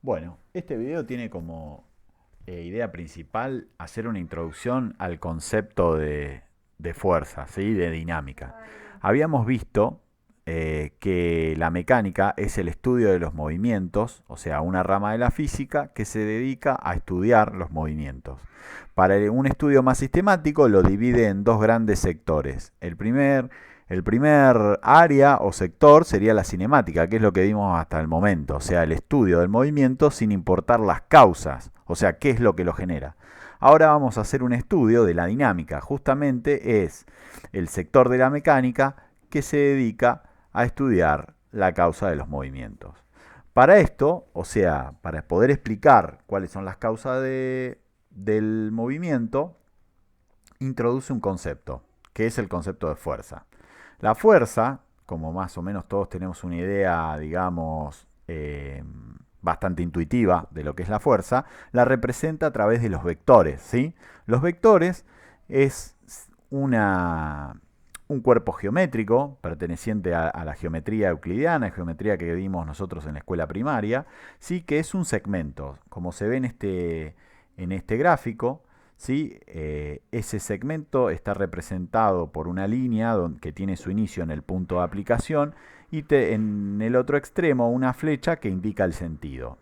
Bueno, este video tiene como idea principal hacer una introducción al concepto de fuerza, ¿sí? De dinámica. Habíamos visto que la mecánica es el estudio de los movimientos, o sea, una rama de la física que se dedica a estudiar los movimientos. Para un estudio más sistemático lo divide en dos grandes sectores. El primer área o sector sería la cinemática, que es lo que vimos hasta el momento, o sea, el estudio del movimiento sin importar las causas, o sea, qué es lo que lo genera. Ahora vamos a hacer un estudio de la dinámica, justamente es el sector de la mecánica que se dedica a estudiar la causa de los movimientos. Para esto, o sea, para poder explicar cuáles son las causas del movimiento, introduce un concepto, que es el concepto de fuerza. La fuerza, como más o menos todos tenemos una idea, digamos, bastante intuitiva de lo que es la fuerza, la representa a través de los vectores, ¿sí? Los vectores es un cuerpo geométrico perteneciente a la geometría euclidiana, geometría que vimos nosotros en la escuela primaria, sí, que es un segmento, como se ve en este gráfico. ¿Sí? Ese segmento está representado por una línea que tiene su inicio en el punto de aplicación y en el otro extremo una flecha que indica el sentido.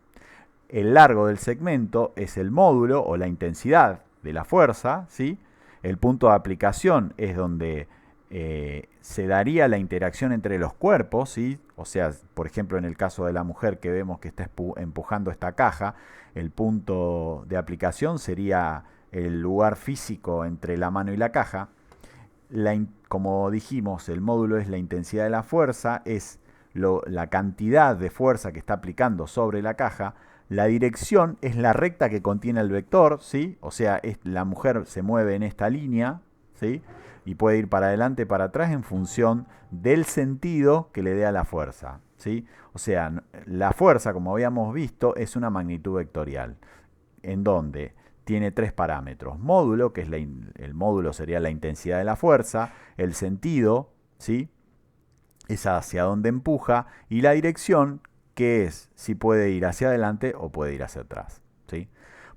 El largo del segmento es el módulo o la intensidad de la fuerza, ¿sí? El punto de aplicación es donde se daría la interacción entre los cuerpos, ¿sí? O sea, por ejemplo, en el caso de la mujer que vemos que está empujando esta caja, el punto de aplicación sería el lugar físico entre la mano y la caja. Como dijimos, el módulo es la intensidad de la fuerza, es la cantidad de fuerza que está aplicando sobre la caja. La dirección es la recta que contiene el vector, ¿sí? O sea, la mujer se mueve en esta línea, ¿sí? Y puede ir para adelante, para atrás en función del sentido que le dé a la fuerza, ¿sí? O sea, la fuerza, como habíamos visto, es una magnitud vectorial, en donde tiene tres parámetros. Módulo, que es el módulo sería la intensidad de la fuerza, el sentido, ¿sí? Es hacia dónde empuja, y la dirección, que es si puede ir hacia adelante o puede ir hacia atrás, ¿sí?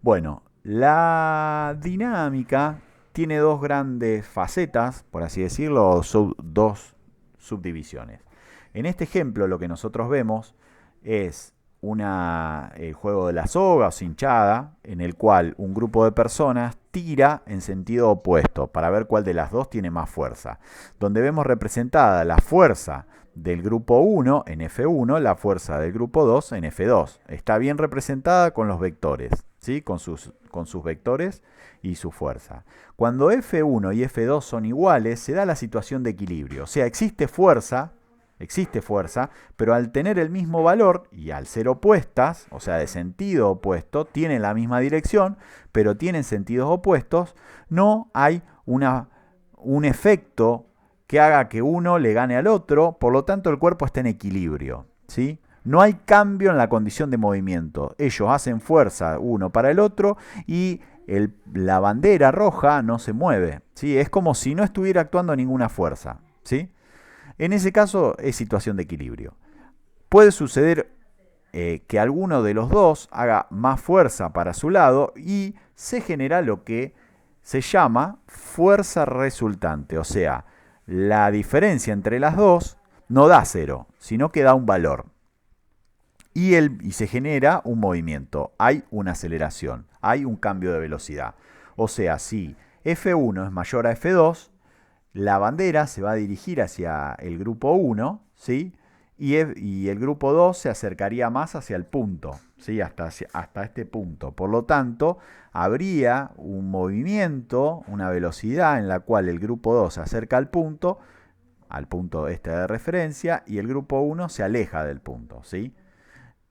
Bueno, la dinámica tiene dos grandes facetas, por así decirlo, o dos subdivisiones. En este ejemplo lo que nosotros vemos es el juego de la soga o cinchada, en el cual un grupo de personas tira en sentido opuesto para ver cuál de las dos tiene más fuerza. Donde vemos representada la fuerza del grupo 1 en F1, la fuerza del grupo 2 en F2. Está bien representada con los vectores, ¿sí? Con sus vectores y su fuerza. Cuando F1 y F2 son iguales, se da la situación de equilibrio. O sea, existe fuerza, pero al tener el mismo valor y al ser opuestas, o sea, de sentido opuesto, tienen la misma dirección, pero tienen sentidos opuestos, no hay un efecto que haga que uno le gane al otro, por lo tanto el cuerpo está en equilibrio, ¿sí? No hay cambio en la condición de movimiento. Ellos hacen fuerza uno para el otro y la bandera roja no se mueve, ¿sí? Es como si no estuviera actuando ninguna fuerza, ¿sí? En ese caso es situación de equilibrio. Puede suceder que alguno de los dos haga más fuerza para su lado y se genera lo que se llama fuerza resultante. O sea, la diferencia entre las dos no da cero, sino que da un valor. Y se genera un movimiento, hay una aceleración, hay un cambio de velocidad. O sea, si F1 es mayor a F2, la bandera se va a dirigir hacia el grupo 1, ¿sí? Y el grupo 2 se acercaría más hacia el punto, ¿sí? Hasta este punto. Por lo tanto, habría un movimiento, una velocidad en la cual el grupo 2 se acerca al punto este de referencia, y el grupo 1 se aleja del punto, ¿sí?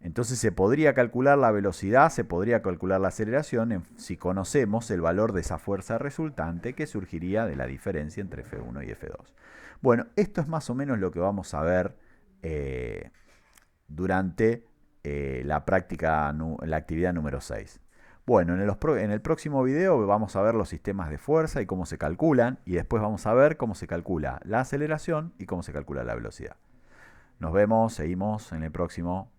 Entonces se podría calcular la velocidad, se podría calcular la aceleración si conocemos el valor de esa fuerza resultante que surgiría de la diferencia entre F1 y F2. Bueno, esto es más o menos lo que vamos a ver durante la práctica, la actividad número 6. Bueno, en el próximo video vamos a ver los sistemas de fuerza y cómo se calculan, y después vamos a ver cómo se calcula la aceleración y cómo se calcula la velocidad. Nos vemos, seguimos en el próximo.